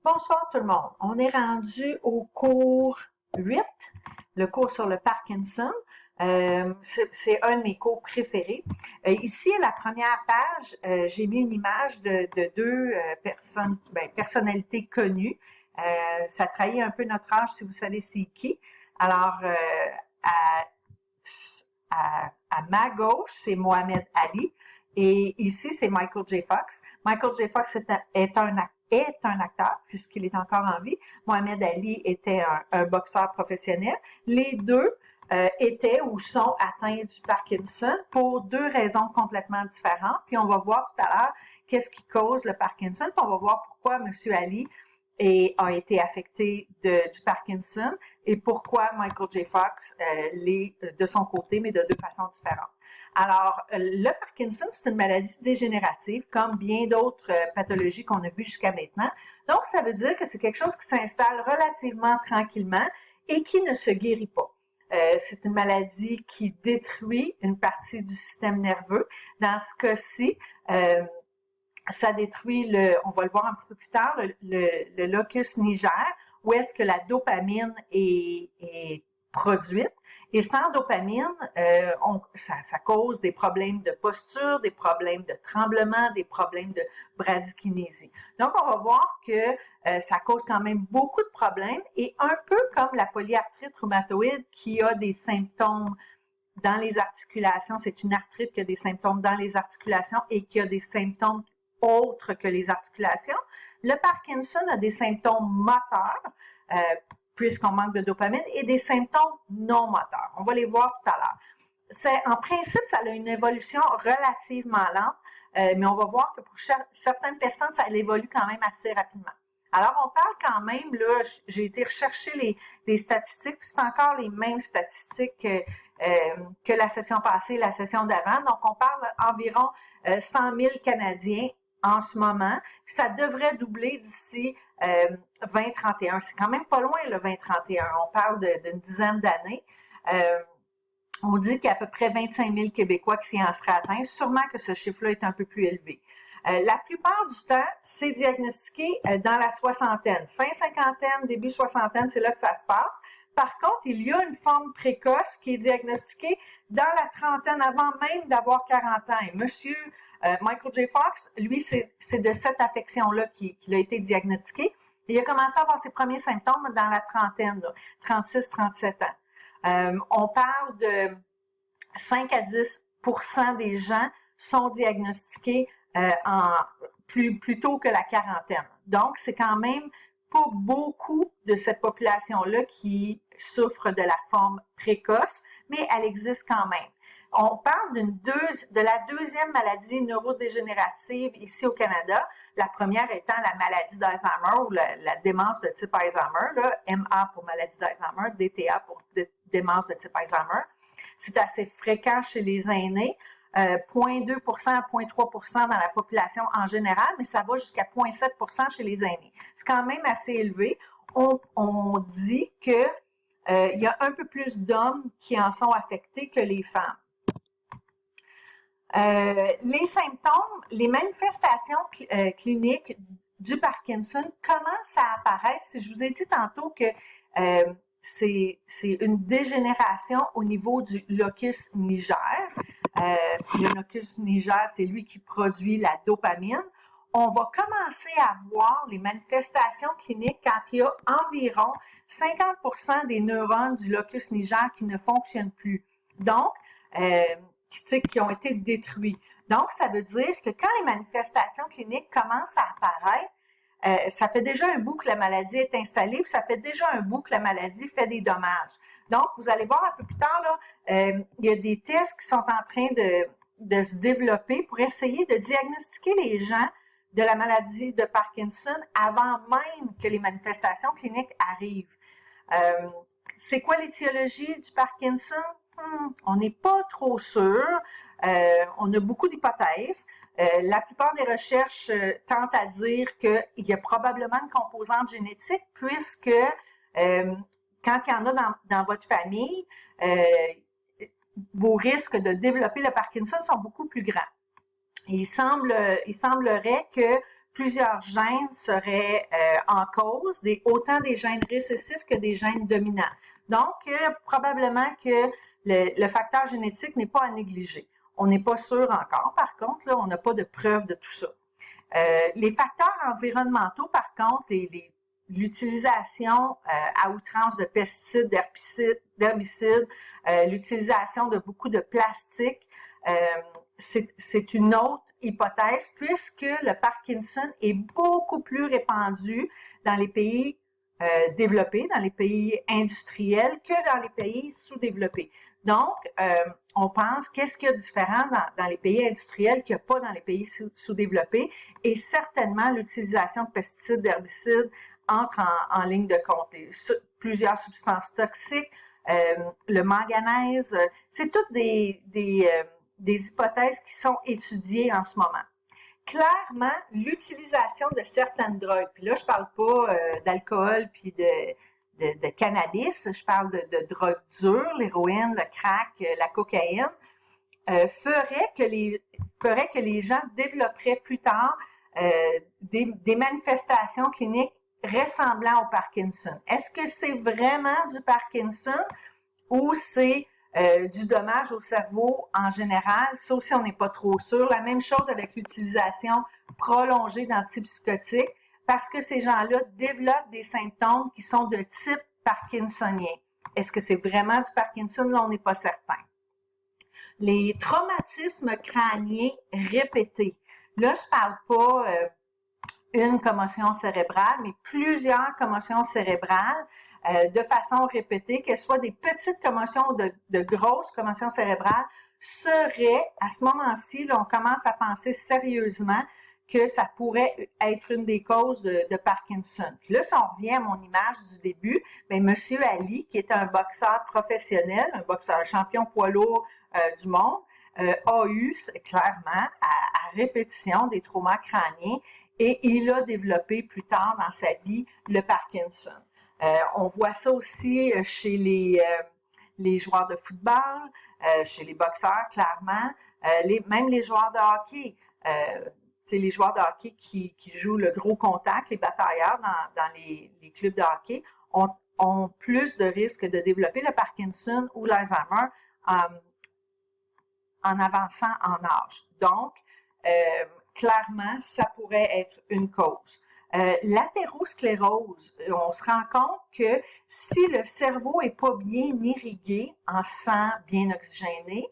Bonsoir tout le monde. On est rendu au cours 8, le cours sur le Parkinson. C'est un de mes cours préférés. Ici, à la première page, j'ai mis une image de deux personnalités connues. Ça trahit un peu notre âge si vous savez c'est qui. Alors, à, à ma gauche, c'est Mohamed Ali. Et ici, c'est Michael J. Fox. Michael J. Fox est un acteur, puisqu'il est encore en vie. Mohamed Ali était un boxeur professionnel. Les deux étaient ou sont atteints du Parkinson pour deux raisons complètement différentes. Puis on va voir tout à l'heure qu'est-ce qui cause le Parkinson. Puis on va voir pourquoi M. Ali a été affecté du Parkinson et pourquoi Michael J. Fox l'est de son côté, mais de deux façons différentes. Alors, le Parkinson, c'est une maladie dégénérative, comme bien d'autres pathologies qu'on a vues jusqu'à maintenant. Donc, ça veut dire que c'est quelque chose qui s'installe relativement tranquillement et qui ne se guérit pas. C'est une maladie qui détruit une partie du système nerveux. Dans ce cas-ci, ça détruit on va le voir un petit peu plus tard, le locus niger, où est-ce que la dopamine est produite. Et sans dopamine, ça cause des problèmes de posture, des problèmes de tremblement, des problèmes de bradykinésie. Donc, on va voir que ça cause quand même beaucoup de problèmes et un peu comme la polyarthrite rhumatoïde qui a des symptômes dans les articulations. C'est une arthrite qui a des symptômes dans les articulations et qui a des symptômes autres que les articulations. Le Parkinson a des symptômes moteurs, puisqu'on manque de dopamine, et des symptômes non moteurs. On va les voir tout à l'heure. En principe, ça a une évolution relativement lente, mais on va voir que pour certaines personnes, ça évolue quand même assez rapidement. Alors, on parle quand même, là, j'ai été rechercher les statistiques, puis c'est encore les mêmes statistiques que la session passée, la session d'avant. Donc, on parle environ 100 000 Canadiens en ce moment. Puis ça devrait doubler d'ici 2031. C'est quand même pas loin, le 2031. On parle d'une dizaine d'années. On dit qu'il y a à peu près 25 000 Québécois qui en seraient atteints. Sûrement que ce chiffre-là est un peu plus élevé. La plupart du temps, c'est diagnostiqué dans la soixantaine. Fin cinquantaine, début soixantaine, c'est là que ça se passe. Par contre, il y a une forme précoce qui est diagnostiquée dans la trentaine, avant même d'avoir 40 ans. Et monsieur Michael J. Fox, lui, c'est de cette affection-là qu'il a été diagnostiqué. Et il a commencé à avoir ses premiers symptômes dans la trentaine, 36-37 ans. On parle de 5 à 10% des gens sont diagnostiqués plus tôt que la quarantaine. Donc, c'est quand même pas beaucoup de cette population-là qui souffre de la forme précoce, mais elle existe quand même. On parle de la deuxième maladie neurodégénérative ici au Canada, la première étant la maladie d'Alzheimer ou la démence de type Alzheimer, là, MA pour maladie d'Alzheimer, DTA pour démence de type Alzheimer. C'est assez fréquent chez les aînés. 0,2% à 0,3% dans la population en général, mais ça va jusqu'à 0,7% chez les aînés. C'est quand même assez élevé. On dit que il y a un peu plus d'hommes qui en sont affectés que les femmes. Les symptômes, les manifestations cliniques du Parkinson commencent à apparaître. Si je vous ai dit tantôt que c'est une dégénération au niveau du locus niger. Le locus niger, c'est lui qui produit la dopamine. On va commencer à voir les manifestations cliniques quand il y a environ 50% des neurones du locus niger qui ne fonctionnent plus. Donc, qui ont été détruits. Donc, ça veut dire que quand les manifestations cliniques commencent à apparaître, ça fait déjà un bout que la maladie est installée, puis ça fait déjà un bout que la maladie fait des dommages. Donc, vous allez voir un peu plus tard, là, il y a des tests qui sont en train de se développer pour essayer de diagnostiquer les gens de la maladie de Parkinson avant même que les manifestations cliniques arrivent. C'est quoi l'étiologie du Parkinson? On n'est pas trop sûr. On a beaucoup d'hypothèses. La plupart des recherches tentent à dire qu'il y a probablement une composante génétique puisque quand il y en a dans votre famille, vos risques de développer le Parkinson sont beaucoup plus grands. Et il semblerait que plusieurs gènes seraient en cause, autant des gènes récessifs que des gènes dominants. Donc, probablement que le facteur génétique n'est pas à négliger. On n'est pas sûr encore, par contre, là, on n'a pas de preuve de tout ça. Les facteurs environnementaux, par contre, et l'utilisation à outrance de pesticides, d'herbicides, l'utilisation de beaucoup de plastique, c'est une autre hypothèse puisque le Parkinson est beaucoup plus répandu dans les pays développés, dans les pays industriels que dans les pays sous-développés. Donc, on pense qu'est-ce qu'il y a de différent dans les pays industriels qu'il n'y a pas dans les pays sous-développés et certainement l'utilisation de pesticides, d'herbicides entre en ligne de compte. Plusieurs substances toxiques, le manganèse, c'est toutes des hypothèses qui sont étudiées en ce moment. Clairement, l'utilisation de certaines drogues, puis là je parle pas d'alcool puis de cannabis, je parle de drogues dures, l'héroïne, le crack, la cocaïne, ferait que les gens développeraient plus tard des manifestations cliniques ressemblant au Parkinson. Est-ce que c'est vraiment du Parkinson ou c'est du dommage au cerveau en général? Ça aussi, on n'est pas trop sûr. La même chose avec l'utilisation prolongée d'antipsychotiques parce que ces gens-là développent des symptômes qui sont de type parkinsonien. Est-ce que c'est vraiment du Parkinson? Là, on n'est pas certain. Les traumatismes crâniens répétés. Là, je parle pas une commotion cérébrale, mais plusieurs commotions cérébrales de façon répétée, qu'elles soient des petites commotions ou de grosses commotions cérébrales, seraient, à ce moment-ci, là, on commence à penser sérieusement que ça pourrait être une des causes de Parkinson. Puis là, si on revient à mon image du début, bien, Monsieur Ali, qui est un boxeur professionnel, un boxeur champion poids lourd du monde, a eu clairement à répétition des traumas crâniens et il a développé plus tard dans sa vie le Parkinson. On voit ça aussi chez les joueurs de football, chez les boxeurs, clairement, même les joueurs de hockey. Les joueurs de hockey qui jouent le gros contact, les batailleurs dans les clubs de hockey, ont plus de risques de développer le Parkinson ou l'Alzheimer en avançant en âge. Donc, clairement, ça pourrait être une cause. L'athérosclérose, on se rend compte que si le cerveau est pas bien irrigué en sang bien oxygéné,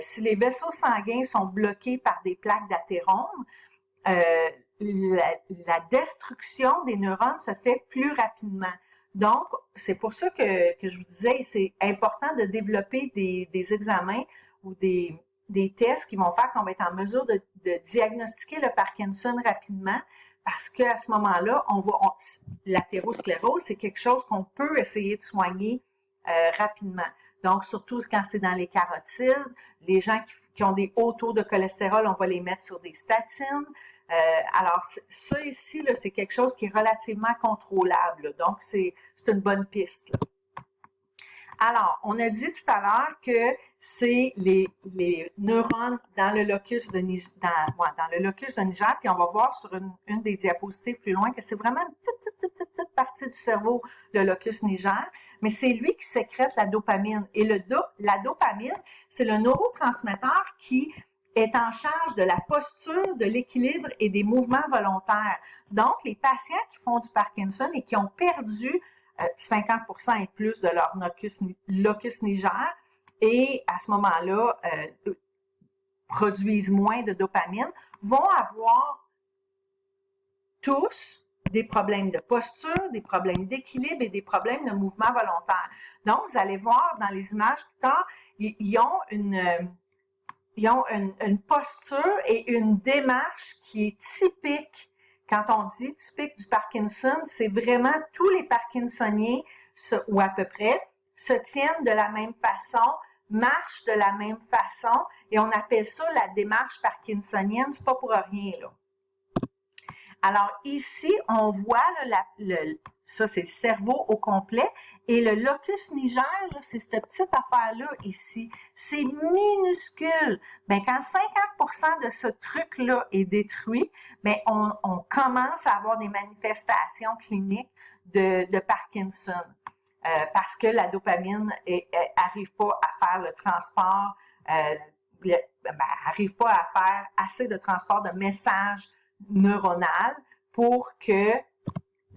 si les vaisseaux sanguins sont bloqués par des plaques d'athérome, la destruction des neurones se fait plus rapidement. Donc, c'est pour ça que je vous disais, c'est important de développer des examens ou des tests qui vont faire qu'on va être en mesure de diagnostiquer le Parkinson rapidement parce qu'à ce moment-là, l'athérosclérose, c'est quelque chose qu'on peut essayer de soigner rapidement. Donc, surtout quand c'est dans les carotides, les gens qui ont des hauts taux de cholestérol, on va les mettre sur des statines. Alors, ça ici, là, c'est quelque chose qui est relativement contrôlable. Là. Donc, c'est une bonne piste. Là. Alors, on a dit tout à l'heure que c'est les neurones dans le locus de Niger, puis on va voir sur une des diapositives plus loin que c'est vraiment une petite partie du cerveau, le locus Niger, mais c'est lui qui sécrète la dopamine. Et la dopamine, c'est le neurotransmetteur qui est en charge de la posture, de l'équilibre et des mouvements volontaires. Donc, les patients qui font du Parkinson et qui ont perdu 50% et plus de leur locus niger et à ce moment-là produisent moins de dopamine, vont avoir tous des problèmes de posture, des problèmes d'équilibre et des problèmes de mouvement volontaire. Donc, vous allez voir dans les images plus tard, ils ont une posture et une démarche qui est typique. Quand on dit typique du Parkinson, c'est vraiment tous les Parkinsoniens, ou à peu près, se tiennent de la même façon, marchent de la même façon, et on appelle ça la démarche parkinsonienne, c'est pas pour rien, là. Alors ici, on voit là, Ça, c'est le cerveau au complet. Et le locus niger, c'est cette petite affaire-là ici. C'est minuscule. Ben, quand 50% de ce truc-là est détruit, ben, on commence à avoir des manifestations cliniques de Parkinson. Parce que la dopamine arrive pas à faire le transport, arrive pas à faire assez de transport de messages neuronal pour que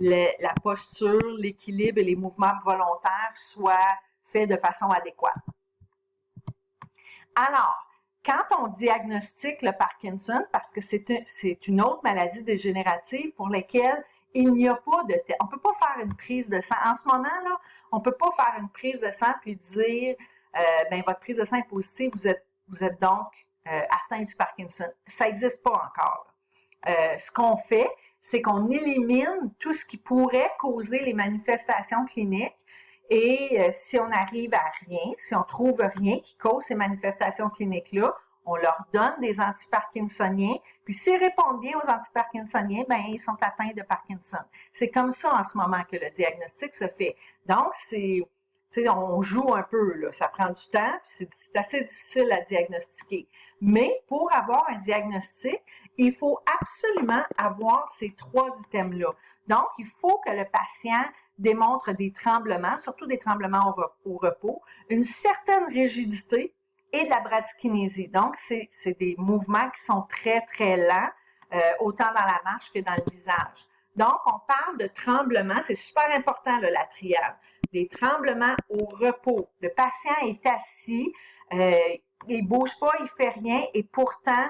la posture, l'équilibre et les mouvements volontaires soient faits de façon adéquate. Alors, quand on diagnostique le Parkinson, parce que c'est une autre maladie dégénérative pour laquelle il n'y a pas de on peut pas faire une prise de sang. En ce moment, là, on peut pas faire une prise de sang puis dire votre prise de sang est positive, vous êtes donc atteint du Parkinson. Ça n'existe pas encore. Ce qu'on fait, c'est qu'on élimine tout ce qui pourrait causer les manifestations cliniques et si on n'arrive à rien, si on trouve rien qui cause ces manifestations cliniques-là, on leur donne des antiparkinsoniens, puis s'ils répondent bien aux antiparkinsoniens, ben ils sont atteints de Parkinson. C'est comme ça en ce moment que le diagnostic se fait. Donc, on joue un peu, là, ça prend du temps, puis c'est assez difficile à diagnostiquer. Mais pour avoir un diagnostic, il faut absolument avoir ces 3 items-là. Donc, il faut que le patient démontre des tremblements, surtout des tremblements au repos, une certaine rigidité et de la bradykinésie. Donc, c'est des mouvements qui sont très, très lents, autant dans la marche que dans le visage. Donc, on parle de tremblements, c'est super important, là, la triade. Des tremblements au repos. Le patient est assis, il bouge pas, il fait rien, et pourtant,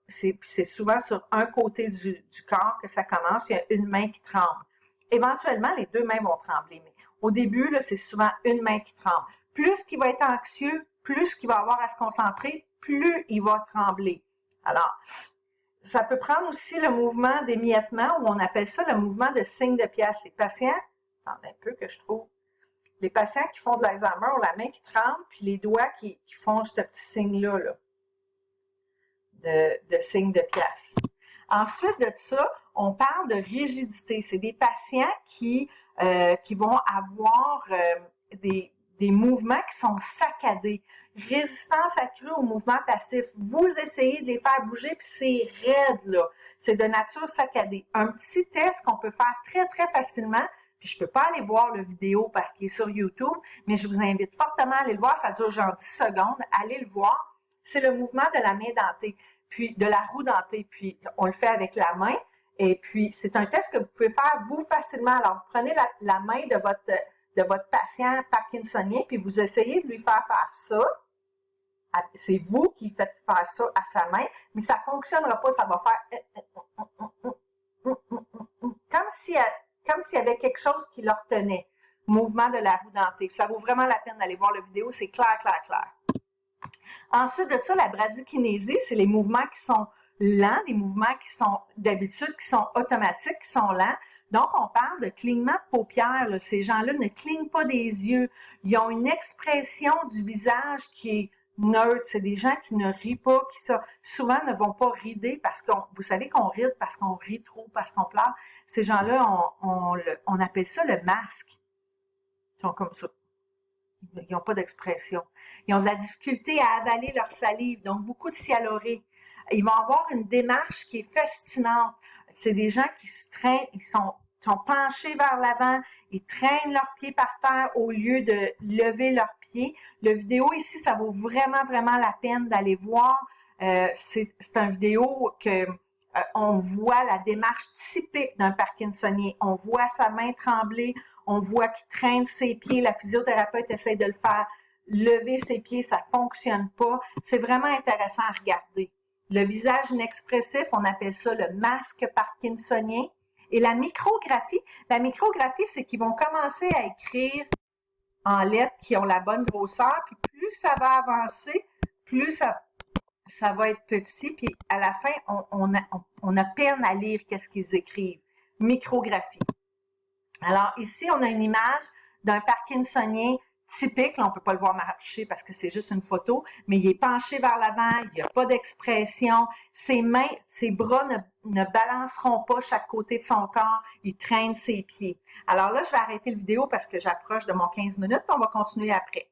c'est souvent sur un côté du corps que ça commence, il y a une main qui tremble. Éventuellement, les 2 mains vont trembler, mais au début, là, c'est souvent une main qui tremble. Plus qu'il va être anxieux, plus qu'il va avoir à se concentrer, plus il va trembler. Alors, ça peut prendre aussi le mouvement d'émiettement, ou on appelle ça le mouvement de signe de pièce. Les patients, attendez un peu que je trouve, les patients qui font de l'Alzheimer ont la main qui tremble, puis les doigts qui font ce petit signe-là, de signe de pièce. Ensuite de ça, on parle de rigidité. C'est des patients qui vont avoir des mouvements qui sont saccadés. Résistance accrue au mouvement passif. Vous essayez de les faire bouger, puis c'est raide, là. C'est de nature saccadée. Un petit test qu'on peut faire très, très facilement, puis je peux pas aller voir le vidéo parce qu'il est sur YouTube, mais je vous invite fortement à aller le voir. Ça dure genre 10 secondes. Allez le voir. C'est le mouvement de la main dentée, puis de la roue dentée. Puis on le fait avec la main. Et puis, c'est un test que vous pouvez faire, vous, facilement. Alors, vous prenez la main de votre patient parkinsonien, puis vous essayez de lui faire ça. C'est vous qui faites faire ça à sa main, mais ça ne fonctionnera pas. Ça va faire comme s'il y avait quelque chose qui le retenait. Mouvement de la roue dentée. Ça vaut vraiment la peine d'aller voir la vidéo. C'est clair, clair, clair. Ensuite de ça, la bradykinésie, c'est les mouvements qui sont lents, des mouvements qui sont d'habitude, qui sont automatiques, qui sont lents. Donc, on parle de clignement de paupières. Là. Ces gens-là ne clignent pas des yeux. Ils ont une expression du visage qui est neutre. C'est des gens qui ne rient pas, qui souvent ne vont pas rider parce vous savez qu'on ride parce qu'on rit trop, parce qu'on pleure. Ces gens-là, on appelle ça le masque. Ils sont comme ça. Ils n'ont pas d'expression. Ils ont de la difficulté à avaler leur salive, donc beaucoup de sialorée. Ils vont avoir une démarche qui est fascinante. C'est des gens qui se traînent, ils sont penchés vers l'avant, ils traînent leurs pieds par terre au lieu de lever leurs pieds. La vidéo ici, ça vaut vraiment, vraiment la peine d'aller voir. C'est une vidéo que on voit la démarche typique d'un Parkinsonien. On voit sa main trembler, on voit qu'il traîne ses pieds. La physiothérapeute essaie de le faire lever ses pieds, ça fonctionne pas. C'est vraiment intéressant à regarder. Le visage inexpressif, on appelle ça le masque parkinsonien. Et la micrographie, c'est qu'ils vont commencer à écrire en lettres qui ont la bonne grosseur, puis plus ça va avancer, plus ça va être petit, puis à la fin, on a peine à lire qu'est-ce qu'ils écrivent. Micrographie. Alors ici, on a une image d'un Parkinsonien typique. Là, on peut pas le voir marcher parce que c'est juste une photo, mais il est penché vers l'avant, il n'y a pas d'expression. Ses mains, ses bras ne balanceront pas chaque côté de son corps. Il traîne ses pieds. Alors là, je vais arrêter la vidéo parce que j'approche de mon 15 minutes, puis on va continuer après.